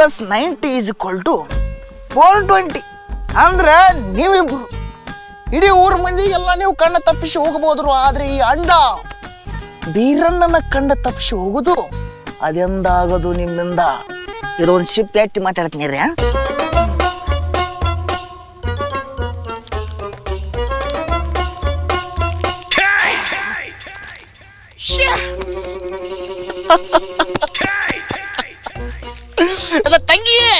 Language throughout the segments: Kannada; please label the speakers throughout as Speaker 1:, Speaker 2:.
Speaker 1: + 90 = 420. ಅಂದ್ರೆ ನೀವಿಬ್ರು ಇಡೀ ಊರ ಮಂದಿಗೆಲ್ಲ ನೀವು ಕಣ್ಣ ತಪ್ಪಿಸಿ ಹೋಗಬಹುದು. ಆದ್ರೆ ಈ ಅಂಡ ಬೀರಣ್ಣನ ಕಣ್ಣ ತಪ್ಪಿಸಿ ಹೋಗುದು ಅದೆಂದಾಗದು ನಿಮ್ಮಿಂದ. ಇರೋ ಒಂದು ಶಿಫ್ಟ್ ಎತ್ತಿ ಮಾತಾಡ್ತೀನಿ ರೀ. ನನ್ನ ತಂಗಿಯೇ,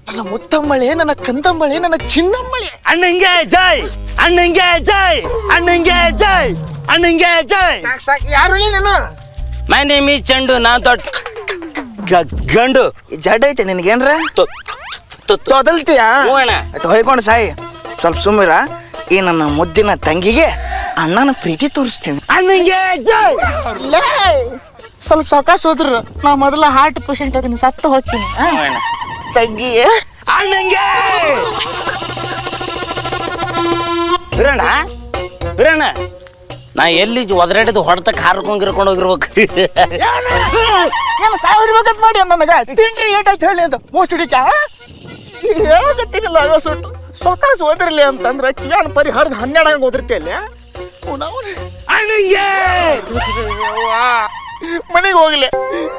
Speaker 1: ನನ್ನ ಮುತ್ತಮ್ಮಳೆ, ನನ್ನ ಕಂದಮ್ಮಳೆ, ನನ್ನ ಚಿನ್ನಮ್ಮಳೆ.
Speaker 2: ಅಣ್ಣಂಗೆ ಜೈ, ಅಣ್ಣಂಗೆ ಜೈ, ಅಣ್ಣಂಗೆ ಜೈ, ಅಣ್ಣಂಗೆ ಜೈ.
Speaker 1: ಸಾಕು ಯಾರು ನೀನು?
Speaker 2: ಮೈ ನೇಮ್ ಈಸ್ ಚಂಡು. ನಾನ್ ದೊಡ್ಡ ಗಂಡು.
Speaker 1: ಜಡ್ ಐತೆ ನಿನಗೇನ್ರ? ತೊದಲ್ತೀಯಾ? ಹೊಯ್ಕೊಂಡು ಸಾಯಿ. ಸ್ವಲ್ಪ ಸುಮ್ಮಿರ. ಈ ನನ್ನ ಮುದ್ದಿನ ತಂಗಿಗೆ ಅಣ್ಣನ ಪ್ರೀತಿ ತೋರಿಸ್ತೀನಿ.
Speaker 2: ಅಣ್ಣಂಗೆ ಜೈ.
Speaker 1: ಸ್ವಲ್ಪ ಸಾವಕಾಶ ಹೋದ್ರು ನಾ ಮೊದಲ ಹಾರ್ಟ್ ಪೇಷಂಟ್ ಅದನ್ನ ಸತ್ತು ಹೋಗ್ತೀನಿ. ತಂಗಿ
Speaker 2: ಅಣ್ಣಂಗೆ ಬಿರಣ್ಣ, ಬಿರಣ್ಣ ನಾ ಎಲ್ಲಿ ಒದರಾಡಿದ್ದು ಹೊಡೆತಕ್ಕೆ ಹಾರ್ಕೊಂಡ್ ಹೋಗಿರ್ಬೇಕು.
Speaker 1: ಏನು ಸಾಯ ಹೊಡಿಬೇಕಂತ ಮಾಡಿ ನನಗ ತಿಂಡ್ರಿ ಏಟಾಯ್ತು ಹೇಳಿ ಅಂತ ಮೋಸ್ಟ್ ಹಿಡಿಕ ಹೇಳಕತ್ತೀನಿಲ್ಲ. ಸುಟ್ಟು ಸಾವಕಾಶ ಓದಿರ್ಲಿ ಅಂತಂದ್ರೆ ಕಿಯಾಣ ಪರಿ ಹರಿದು 12 ಓದಿರ್ತಿ ಅಲ್ಲಿ. ಮನೆಗೆ ಹೋಗ್ಲಿ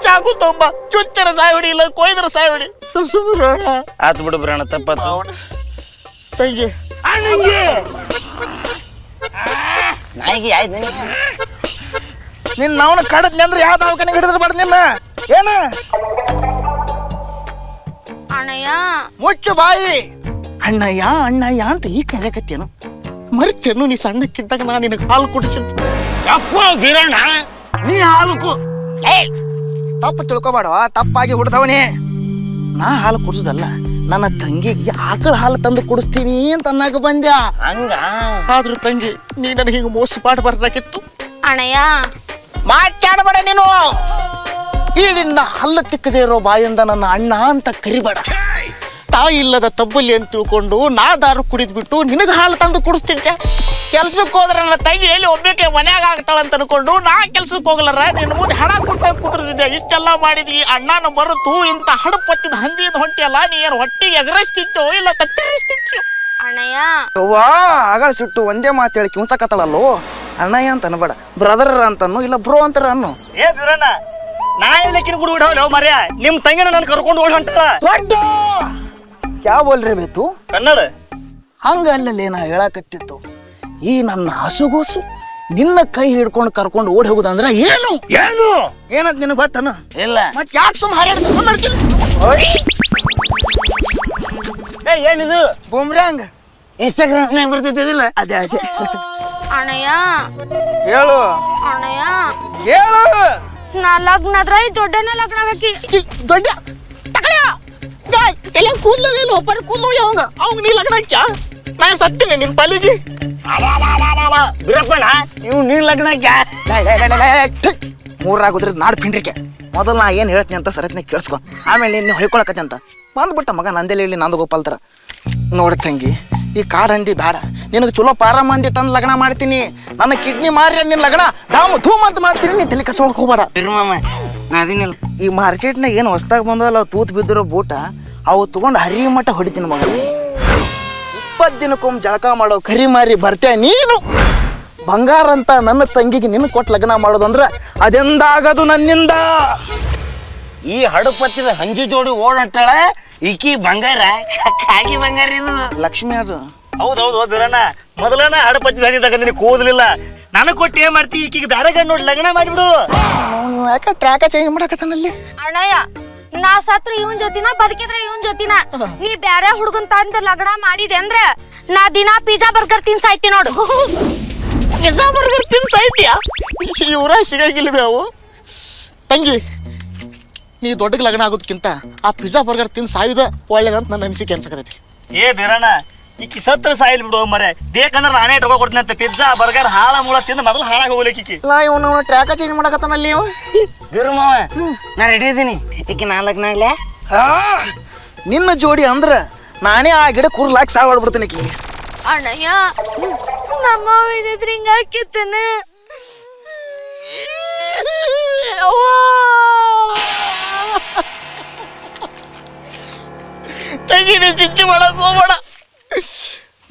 Speaker 1: ಚಾಕು ತೊಂಬ ಚುಚ್ಚರ ಸಾಯ ಹೊಡಿ, ಇಲ್ಲ ಕೊಯ್ದ್ರ ಸಾಯ ಹೊಡಿ.
Speaker 2: ಆತ್ ಬಿಡು ಬಿರಣ್ಣ, ತಪ್ಪಾತ.
Speaker 1: ತಂಗಿ
Speaker 2: ನಾಯಿಗೆ ಆಯ್ತು
Speaker 1: ನಿನ್ನ ನಾವನ ಕಡದ್ನಿ ಅಂದ್ರೆ ಯಾವ ದವಾಖಾನೆಗೆ ಹಿಡಿದ್ರೆ ಬಾರ್ದು ನಿನ್ನ. ಏನ
Speaker 3: ಅಣ್ಣಯ್ಯ
Speaker 1: ಮುಚ್ಚು ಬಾಯಿ. ಅಣ್ಣಯ್ಯ ಅಣ್ಣಯ್ಯ ಅಂತ ಈ ಕರೆಯಕತ್ತೇನು? ಮರಿಚೆನ್ನು ನೀ ಸಣ್ಣಕ್ಕಿದ್ದಾಗ ನಾ ನಿನಗೆ ಹಾಲು ಕುಡಿಸಿದ್ದೆ.
Speaker 2: ಯಪ್ಪ ಬಿರಣ್ಣ, ನೀ ಹಾಲುಕು
Speaker 1: ತಪ್ಪು ತಿಳ್ಕೊಬೇಡವ. ತಪ್ಪಾಗಿ ಹುಡ್ದವನೇ. ನಾ ಹಾಲು ಕುಡಿಸೋದಲ್ಲ, ನನ್ನ ತಂಗಿಗೆ ಆಕಳ ಹಾಲು ತಂದು ಕುಡಿಸ್ತೀನಿ ಅಂತ ಅನ್ನಕ ಬಂದ್ಯಾ.
Speaker 2: ಹಂಗ
Speaker 1: ಆದ್ರೂ ತಂಗಿ ನೀ ನನಗೆ ಹಿಂಗ ಮೋಸ ಮಾಡಬಾರ್ದಾಗಿತ್ತು.
Speaker 3: ಅಣ್ಣಯ್ಯ
Speaker 1: ಮಾತಾಡಬೇಡ ನೀನು. ಈಡಿಂದ ಹಲ್ಲು ತಿಕ್ಕದೇ ಇರೋ ಬಾಯಿಂದ ನನ್ನ ಅಣ್ಣ ಅಂತ ಕರಿಬೇಡ. ತಾಯಿ ಇಲ್ಲದ ತಬ್ಬಲಿ ಅಂತ ತಿಳ್ಕೊಂಡು ನಾ ದಾರು ಕುಡಿದ್ಬಿಟ್ಟು ನಿನಗೆ ಹಾಲು ತಂದು ಕುಡಿಸ್ತಿದ್ದೆ. ಕೆಲ್ಸಕ್ಕೆ ಹೋದ್ರೆ ನನ್ನ ತಂಗಿ ಎಲ್ಲಿ ಒಬ್ಬಕ್ಕೆ ಮನ್ಯಾಗ ಆಗ್ತಾಳಂತ ಅನ್ಕೊಂಡು ನಾ ಕೆಲ್ಸಕ್ಕೆ ಹೋಗ್ಲಾರ ನಿನ್ನ ಮುಂದೆ ಹಣ ಕೊಟ್ಟ ಕೂತಿರ್ತಿದ್ದೆ. ಇಷ್ಟೆಲ್ಲ ಮಾಡಿದ್ವಿ ಅಣ್ಣನ ಬರುತ್ತು ಇಂತ ಹಡಪತ್ತಿದ ಹಂದಿಯಿಂದ ಹೊಂಟಿಯಲ್ಲ. ನೀ ಏನು ಹೊಟ್ಟಿಗೆ ಎಗರಿಸ್ತಿತ್ತು ಇಲ್ಲ ತತ್ತರಿಸ್ತಿತ್ತು?
Speaker 3: ಅಣ್ಣಯ್ಯ
Speaker 1: ಅವ್ವಾ ಆಗಳ ಸಿಟ್ಟು ಒಂದೇ ಮಾತು ಹೇಳಿ ಕಿಂಚಕತ್ತಳಲ್ಲೋ. ಅಣ್ಣಯ್ಯ ಅಂತ ಅನ್ಬೇಡ, ಬ್ರದರ್ ಅಂತನ್ನು ಇಲ್ಲ ಬ್ರೋ ಅಂತಾರ ಅನ್ನು.
Speaker 2: ಏ ಬಿರಣ್ಣ, ನಾ ಎಲ್ಲಕ್ಕಿನ ಕೂಡ ಬಿಡೋ ಮರ್ಯ. ನಿಮ್ ತಂಗಿನ ನಾನು ಕರ್ಕೊಂಡು ಓಡ್ ಹೊಂಟಾಳ.
Speaker 1: ದೊಡ್ಡ ಕ್ಯಾ ಬೋಲ್ರಿ ಬೇತು?
Speaker 2: ಕನ್ನಡ
Speaker 1: ಹಂಗ ಅಲ್ಲಲ್ಲಿ ನಾ ಹೇಳಕತ್ತಿತ್ತು. ಈ ನನ್ನ ಹಸುಗೋಸು ನಿನ್ನ ಕೈ ಹಿಡ್ಕೊಂಡು ಕರ್ಕೊಂಡು ಓಡಿ ಹೋಗುದಂದ್ರ ಏನು
Speaker 2: ಏನು
Speaker 1: ಏನಂತ ನಿನಗೆ ಗೊತ್ತನ?
Speaker 2: ಇಲ್ಲ.
Speaker 1: ಮತ್ತೆ ಯಾಕೆ ಸುಮ್ಮ
Speaker 2: ಏನಿದು?
Speaker 1: ಬೂಮ್ರ್ಯಾಂಗ್
Speaker 2: ಇನ್ಸ್ಟಾಗ್ರಾಮ್ ಬರ್ತೈತಿಲ್ಲ?
Speaker 1: ಅದೇ ಅದೇ.
Speaker 3: ಅಣ್ಣಯ್ಯ
Speaker 1: ಹೇಳು
Speaker 3: ಅಣ್ಣಯ್ಯ
Speaker 1: ಹೇಳು.
Speaker 3: ನಾ ಲಗ್ನ ಆದ್ರ ದೊಡ್ಡನ ಲಗ್ನ ಆಗಕ್ಕೆ
Speaker 1: ದೊಡ್ಡ ಕೂದಲು ಒಬ್ಬರು ಕೂದಲು ಅವಂಗ ಅವಂಗ ನೀ ಲಗ್ನ ಹಾಕ್ಯ? ನಾನು ಸತ್ತಿನಿ ನಿನ್ ಪಾಲಿಗೆ.
Speaker 2: ಬಿರಪ್ಪಣ್ಣ ಇವ್ ನೀನ್ ಲಗ್ನ
Speaker 1: ಮೂರಾಗುದ್ರದ್ ನಾಡ್ ಪಿಂಡ್ರಿಕೆ. ಮೊದಲು ನಾ ಏನ್ ಹೇಳ್ತೀನಿ ಅಂತ ಸರತ್ನ ಕೇಳಿಸ್ಕೊ. ಆಮೇಲೆ ನೀನು ಹೊಯ್ಕೊಳಕತ್ತೆ ಅಂತ ಬಂದ್ಬಿಟ್ಟ ಮಗ ನಂದೆಲ್ಲಿ ಇಲ್ಲಿ ನಂದು ಗೋಪಾಲ್ ತರ. ನೋಡ ತಂಗಿ, ಈ ಕಾಡ್ ಹಂದಿ ಬೇಡ. ನಿನಗೆ ಚಲೋ ಪಾರ ಮಂದಿ ತಂದು ಲಗ್ನ ಮಾಡ್ತೀನಿ. ನನ್ನ ಕಿಡ್ನಿ ಮಾರಿ ನಿನ್ ಲಗ್ನ ಧಾಮ್ ಧೂಮ್ ಅಂತ ಮಾಡ್ತೀನಿ. ನೀನ್ ತಲೆ ಕಟ್ಸ್ಕೊಳಕ್ ಹೋಗ್ಬೇಡ.
Speaker 2: ಅದಿನಿಲ್ಲ.
Speaker 1: ಈ ಮಾರ್ಕೆಟ್ನಾಗ ಏನು ಹೊಸ್ದಾಗ ಬಂದಲ್ಲ ತೂತ್ ಬಿದ್ದಿರೋ ಬೂಟ ಅವು ತಗೊಂಡು ಹರಿ ಮಟ್ಟ ಹೊಡಿತೀನಿ ಮಗ. 20 ದಿನಕ್ಕೊಮ್ಮೆ ಜಳಕ ಮಾಡೋ ಕರಿ ಮಾರಿ ಬರ್ತೀಯ ನೀನು. ಬಂಗಾರ ಅಂತ ನನ್ನ ತಂಗಿಗೆ ನಿನ್ನ ಕೊಟ್ಟು ಲಗ್ನ ಮಾಡೋದಂದ್ರ ಅದೆಂದಾಗದು ನನ್ನಿಂದ.
Speaker 2: ಈ ಹಡಪತ್ತಿದ ಹಂಜು ಜೋಡಿ ಓಡಾಟಾಳ ಈಕಿ ಬಂಗಾರ ಕಾಗಿ ಬಂಗಾರ ಇದು
Speaker 1: ಲಕ್ಷ್ಮಿ ಅದು.
Speaker 2: ಹೌದೌದು ಬಿರಣ್ಣ, ಮೊದಲನ ಹಡಪತ್ತಿದ ಹಂದಿದಾಗ ನಿನಗೆ ಕೂದಲಿಲ್ಲ. ನನಗ್ ಕೊಟ್ಟು ಏನ್ ಮಾಡ್ತಿ? ಈಕಿಗೆ ಬ್ಯಾರೆ ಗಂಡ ನೋಡಿ ಲಗ್ನ ಮಾಡಿಬಿಡು.
Speaker 1: ಯಾಕೆ ಟ್ರ್ಯಾಕ ಚೇಂಜ್ ಮಾಡಕತ್ತಾನಲ್ಲಿ?
Speaker 3: ಅಣ್ಣಯ್ಯ ನಾ ಸತ್ರ ಇವನ್ ಜೊತಿನ ಬದುಕಿದ್ರೆ ಇವನ್ ಜೊತಿನ. ನೀ ಬ್ಯಾರೆ ಹುಡುಗನ್ ತಂದ ಲಗ್ನ ಮಾಡಿದೆ ಅಂದ್ರ ನಾ ದಿನ ಪಿಜ್ಜಾ ಬರ್ಗರ್ ತಿನ್ಸಾಯ್ತಿ ನೋಡು.
Speaker 1: ಪಿಜ್ಜಾ ಬರ್ಗರ್ ತಿನ್ಸಾಯ್ತಿಯಾ? ಇವ್ರ ಸಿಗಾಗಿಲ್ವೇ ಅವು? ತಂಗಿ, ನೀ ದೊಡ್ಡಗೆ ಲಗ್ನ ಆಗೋದಕ್ಕಿಂತ ಆ ಪಿಜ್ಜಾ ಬರ್ಗರ್ ತಿನ್ ಸಾಯುದ ಒಳ್ಳೇದಂತ ನನ್ನ ಅನಿಸಿಕೆ ಅನ್ಸಕತೈತಿ.
Speaker 2: ಏ ಬಿರಣ್ಣ, ಈಕಿ ಸತ್ರ ಸಾಯಿಲ್ ಬಿಡು ಮರೆ. ಬೇಕಂದ್ರೆ ನಾನೇ ಇಟ್ಕೊ ಕೊಡ್ತೀನಿ ಅಂತ. ಪಿಜ್ಜಾ ಬರ್ಗರ್ ಹಾಳ ಮೂಳ ತಿಂದು ಮೊದಲು ಹಾಳಾಗಿ ಹೋಗ್ಲಿಕ್ಕೆ.
Speaker 1: ಇವನು ಟ್ರ್ಯಾಕ ಚೇಂಜ್ ಮಾಡಕತ್ತಾನಲ್ಲಿ ಇವ.
Speaker 2: ಬಿರುಮಾವ ನಾ ರೆಡಿ ಇದೀನಿ. ಈಕಿ ನಾ ಲಗ್ನ ಆಗ್ಲೇ?
Speaker 1: ನಿನ್ನ ಜೋಡಿ ಅಂದ್ರ ನಾನೇ ಆ ಗಿಡ ಕೂರ್ಲಾಕ್ ಸಾಯ್ ಮಾಡ್ಬಿಡ್ತೀನಿ ಆಕಿ.
Speaker 3: ಅಣ್ಣಯ್ಯ ನಮ್ಮ ಇದ್ರ ಹಿಂಗ ಹಾಕಿತ್ತಾನ.
Speaker 1: ತಂಗಿನ ಚಿಂತೆ ಮಾಡಕ್ ಹೋಗ್ಬೇಡ.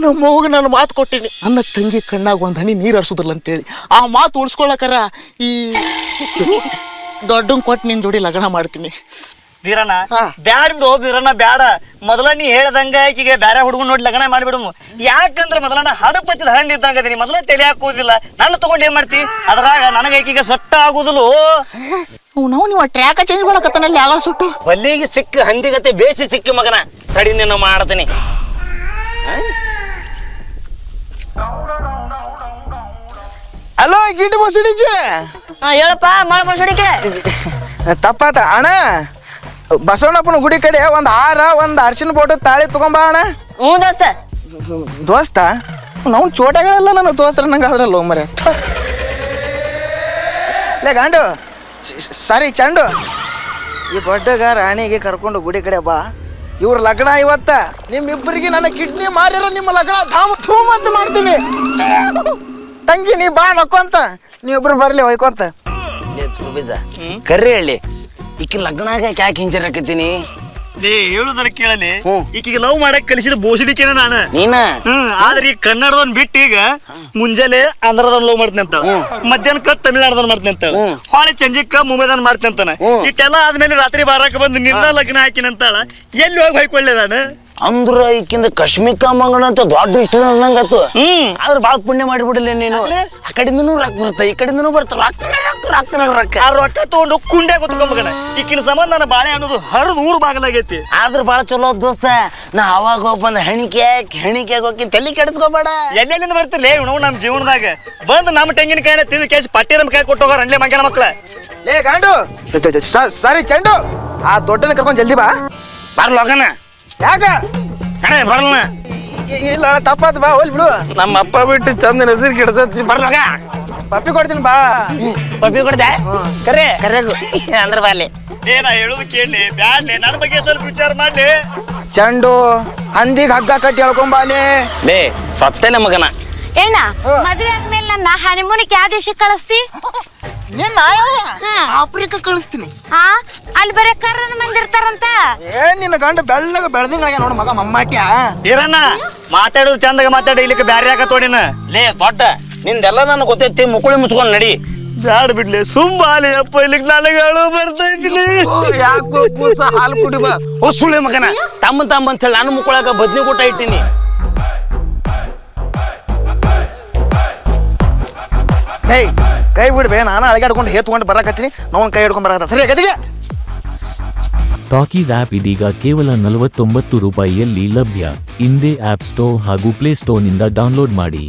Speaker 1: ನಮ್ಮ ಹೋಗಿ ನಾನು ಮಾತು ಕೊಟ್ಟಿನಿ, ನನ್ನ ತಂಗಿ ಕಣ್ಣಾಗ ಒಂದು ಹನಿ ನೀರು ಹರಿಸೋದಿಲ್ಲ ಅಂತೇಳಿ. ಆ ಮಾತು ಉಳಿಸ್ಕೊಳಕರ ಈ ದೊಡ್ಡನ್ ಕೊಟ್ಟು ನಿನ್ ಜೋಡಿ ಲಗ್ನ ಮಾಡ್ತೀನಿ.
Speaker 2: ಬೀರಣ್ಣ ಬ್ಯಾಡ ಬಿಡು ಬೀರಣ್ಣ ಬ್ಯಾಡ. ಮೊದಲ ನೀ ಹೇಳ್ದಂಗ ಈಗೀಗ ಬ್ಯಾರೆ ಹುಡುಗನ್ ನೋಡಿ ಲಗ್ನ ಮಾಡಿಬಿಡು. ಯಾಕಂದ್ರೆ ಮೊದಲ ಹಡಪತ್ತಿದ ಹಣ್ಣು ಇದ್ದಂಗ ಅದೀನಿ, ಮೊದಲ ತಲೆ ಹಾಕೋದಿಲ್ಲ. ನನ್ನ ತಗೊಂಡು ಏನ್ ಮಾಡ್ತಿ? ಅದ್ರಾಗ ನನಗ ಈಗೀಗ ಸೊಟ್ಟ ಆಗುದಿಲ್ಲ.
Speaker 1: ನಾವು ನೀವು ಟ್ರ್ಯಾಕ ಚೇಂಜ್ ಮಾಡಕತ್ತಾನಲ್ಲಿ ಯಾವ ಸುಟ್ಟು
Speaker 4: ಬಲ್ಲಿಗೆ ಸಿಕ್ಕ ಹಂದಿಗತೆ ಬೇಸಿ ಸಿಕ್ಕಿ ಮಗನ. ತಡಿ ನೀನು ಮಾಡ್ತೀನಿ.
Speaker 5: ಹಲೋ ಗಿಡ್ಡ ಬಸಡಿಗೆ
Speaker 3: ಹೇಳಪ್ಪ ಮಾಡ ಬಸಡಿಕೆ.
Speaker 5: ತಪ್ಪಾತ ಅಣ್ಣ, ಬಸವಣ್ಣಪ್ಪನ ಗುಡಿ ಕಡೆ ಒಂದ್ ಹಾರ ಒಂದ್ ಅರ್ಶಿನ ಬೋಟ ತಾಳಿ ತಗೊಂಬ ಅಣ್ಣ.
Speaker 3: ಹ್ಞೂ ದೋಸ್ತ.
Speaker 5: ದೋಸ್ತ ನಾವು ಚೋಟಗಳೆಲ್ಲ ನನ್ನ ದೋಸ್ತರ ನಂಗೆ ಅದ್ರಲ್ಲ ಮರೆ. ಲೇ ಗಾಂಡು ಸಾರಿ ಚಂಡು, ಈ ದೊಡ್ಡಗ ರಾಣಿಗೆ ಕರ್ಕೊಂಡು ಗುಡಿ ಕಡೆ ಬಾ. ಇವ್ರ ಲಗ್ನ ಇವತ್ತ. ನಿಮ್ಮಿಬ್ಬರಿಗೆ ನನ್ನ ಕಿಡ್ನಿ ಮಾರಿರೋ ನಿಮ್ಮ ಲಗ್ನ ಧಾಮ್ ಧೂಮ್ ಅಂತ ಮಾಡ್ತೀನಿ. ತಂಗಿ ನೀ ಬಾ ನಕ್ಕೊಂತ, ನೀವಿಬ್ರು ಬರ್ಲಿ ಹೊಯ್ಕೊಂತ.
Speaker 4: ಬೀಜ ಕರ್ರಿ ಹೇಳಿ ಈಕಿನ ಲಗ್ನಾಗ ಯಾಕೆ ಹಿಂಜರಾಕತ್ತೀನಿ?
Speaker 2: ಲೇ ಹೇಳುದರ ಕೇಳಲಿ, ಈಕಿಗೆ ಲವ್ ಮಾಡಕ್ ಕಲಿಸಿದ ಬೋಸಡಿಕೆನ ನಾನು.
Speaker 4: ನೀನ
Speaker 2: ಆದ್ರೆ ಈಗ ಕನ್ನಡದವನ್ ಬಿಟ್ಟು ಈಗ ಮುಂಜಾನೆ ಆಂಧ್ರದವನ್ ಲವ್ ಮಾಡ್ತೀನಿ ಅಂತ, ಮಧ್ಯಾಹ್ನಕ್ಕ ತಮಿಳ್ನಾಡದವನ್ ಮಾಡ್ತೀನಿ ಅಂತ, ಹೊಳೆ ಸಂಜೆಕ್ಕ ಮುಂಬೈದವನ್ ಮಾಡ್ತೀನಿ ಅಂತಾನ. ಇಟ್ಟೆಲ್ಲ ಆದ್ಮೇಲೆ ರಾತ್ರಿ ಬಾರಕ್ಕೆ ಬಂದು ನಿನ್ನ ಲಗ್ನ ಹಾಕಿನ ಅಂತಾಳ. ಎಲ್ಲಿ ಹೋಗಿ ಹೊಯ್ಕೊಳ್ಳೆ ನಾನು?
Speaker 4: ಅಂದ್ರ ಈಕಿಂದ ಕಶ್ಮಿಕ ಮಂಗನ ಅಂತ ದೊಡ್ಡ ಇಷ್ಟ ನಂಗತ್ತು. ಆದ್ರ ಬಾಳ ಪುಣ್ಯ ಮಾಡಿಬಿಡಲಿ ನೀನು. ಆ ಕಡೆಯಿಂದನೂ ರೊಕ್ಕ ಬರುತ್ತೆ, ಈ ಕಡೆಯಿಂದನೂ ಬರ್ತ ರೊಕ್ಕ.
Speaker 2: ಆ ರೊಕ್ಕ ತಗೊಂಡು ಕುಂಡೆ ಗೊತ್ಕೊಂಬಗಣ. ಈಕಿನ ಸಂಬಂಧ ನನ್ನ ಬಾಳೆ ಅನ್ನೋದು ಹರಿದು ಊರು ಬಾಗಲಾಗೈತಿ.
Speaker 4: ಆದ್ರ ಬಾಳ ಚಲೋ ದೋಸ್ತ. ನಾ ಅವಾಗ ಹೋಗಿ ಬಂದ ಹೆಣಿಕೆ ಹೋಗಿ ತಲೆ ಕೆಡಿಸ್ಕೋಬೇಡ.
Speaker 2: ಎಲ್ಲೆಲ್ಲಿಂದ ಬರ್ತಿರ್ಲೇ ನಾವು ನಮ್ಮ ಜೀವನದಾಗ ಬಂದು ನಮ್ಮ ತೆಂಗಿನಕಾಯಿನ ತಿಂದು ಕೇಸಿ ಪಟ್ಟಿ ನಮ್ಮ ಕೈ ಕೊಟ್ಟು ಹೋಗೋರ ಅಂಡ್ಲೆ ಮಂಗ್ಯಾನ ಮಕ್ಳ.
Speaker 5: ಲೇ ಗಾಂಡು ಸಾರಿ ಚಂಡು, ಆ ದೊಡ್ಡನ ಕರ್ಕೊಂಡ್ ಜಲ್ದಿ ಬಾ.
Speaker 4: ಬರ್ಲ ಹೋಗಣ.
Speaker 5: ಯಾಕ
Speaker 4: ಬರಲ್ಲ.
Speaker 5: ಇಲ್ಲ ತಪ್ಪಾತ್ ಬಾ, ಹೋಲ್ ಬಿಡು.
Speaker 4: ನಮ್ಮ ಅಪ್ಪ ಬಿಟ್ಟು ಚಂದ ಹೆಸರು ಕೆಡ್ಸತ್ತಿ. ಬರ್ಲೋಗ
Speaker 5: ಪಪ್ಪಿ ಕೊಡ್ತೀನಿ ಬಾ.
Speaker 4: ಪಪ್ಪಿ ಕೊಡ್ದೆ ಕರೆ
Speaker 5: ಕರೆಗು
Speaker 4: ಅಂದ್ರ ಬಾಲಿ.
Speaker 2: ಏನ ಹೇಳುದು ಕೇಳಲಿ ಬ್ಯಾಡ್ಲಿ, ನನ್ನ ಬಗ್ಗೆ ಸ್ವಲ್ಪ ವಿಚಾರ ಮಾಡ್ಲಿ.
Speaker 5: ಚಂಡು ಹಂದಿಗ್ ಹಗ್ಗ ಕಟ್ಟಿ ಹೇಳ್ಕೊಂಬಾಲಿ.
Speaker 4: ಲೇ ಸತ್ತೇನೆ ಮಗನ.
Speaker 3: ಏನ ಮದ್ವೆ ಆದ್ಮೇಲೆ ನನ್ನ ಹನಿಮೂನಿಗೆ ಯಾವ ದೇಶಕ್ಕೆ ಕಳಿಸ್ತಿ?
Speaker 1: ಆಫ್ರಿಕಾ ಕಳಿಸ್ತೀನಿ.
Speaker 3: ಹಾ ಅಲ್ಲಿ ಬರೀ ಕರ್ರನ ಮಂದಿ ಇರ್ತಾರಂತ.
Speaker 5: ಏನ್ ನಿನ್ನ ಗಂಡ ಬೆಳ್ಳಗ ಬೆಳ್ದಿಂಗ ನೋಡ ಮಗ ಮಮ್ಮಾಟ್ಯ.
Speaker 2: ಇರಣ್ಣ ಮಾತಾಡೋದು ಚಂದಾಗ ಮಾತಾಡಿ, ಇಲ್ಲಿಕ್ಕೆ ಬ್ಯಾರೆ ಯಾಕ ತೋಡಿನ.
Speaker 4: ಲೇ ದೊಡ್ಡ ನಿಂದೆಲ್ಲ ನನಗೆ ಗೊತ್ತೈತಿ, ಮುಕುಳಿ ಮುಚ್ಕೊಂಡ್ ನಡಿ.
Speaker 2: ಬ್ಯಾಡ ಬಿಡ್ಲಿ ಸುಂಬಾಲಿ ಅಪ್ಪ, ಇಲ್ಲಿಗೆ ನನಗೆ ಅಳು ಬರ್ತಾ ಇದ್ದೀನಿ.
Speaker 4: ಯಾಕೋ ಕೂಸ ಹಾಲು ಕುಡಿ ಬಾ. ಓ ಸುಳ್ಳೆ ಮಗನ, ತಮ್ಮ ಅಂತ ಹೇಳಿ ನಾನು ಮುಕ್ಕೊಳಕ ಬದ್ನಿ ಊಟ ಇಟ್ಟಿನಿ.
Speaker 5: ಹೇಯ್ ಕೈ ಬಿಡ್ಬೇ, ನಾನು ಅಳಗಾಡ್ಕೊಂಡು ಹೇತ್ಕೊಂಡು ಬರಕತ್ತೀನಿ. ನಾವು ಕೈ ಹಿಡ್ಕೊಂಡು ಬರಕತ್ತ ಸರಿ ಗದಿಗೆ.
Speaker 6: ಟಾಕೀಸ್ ಆಪ್ ಇದೀಗ ಕೇವಲ 49 ರೂಪಾಯಿಯಲ್ಲಿ ಲಭ್ಯ. ಇಂದೇ ಆಪ್ ಸ್ಟೋರ್ ಹಾಗೂ ಪ್ಲೇ ಸ್ಟೋರ್ನಿಂದ ಡೌನ್ಲೋಡ್ ಮಾಡಿ.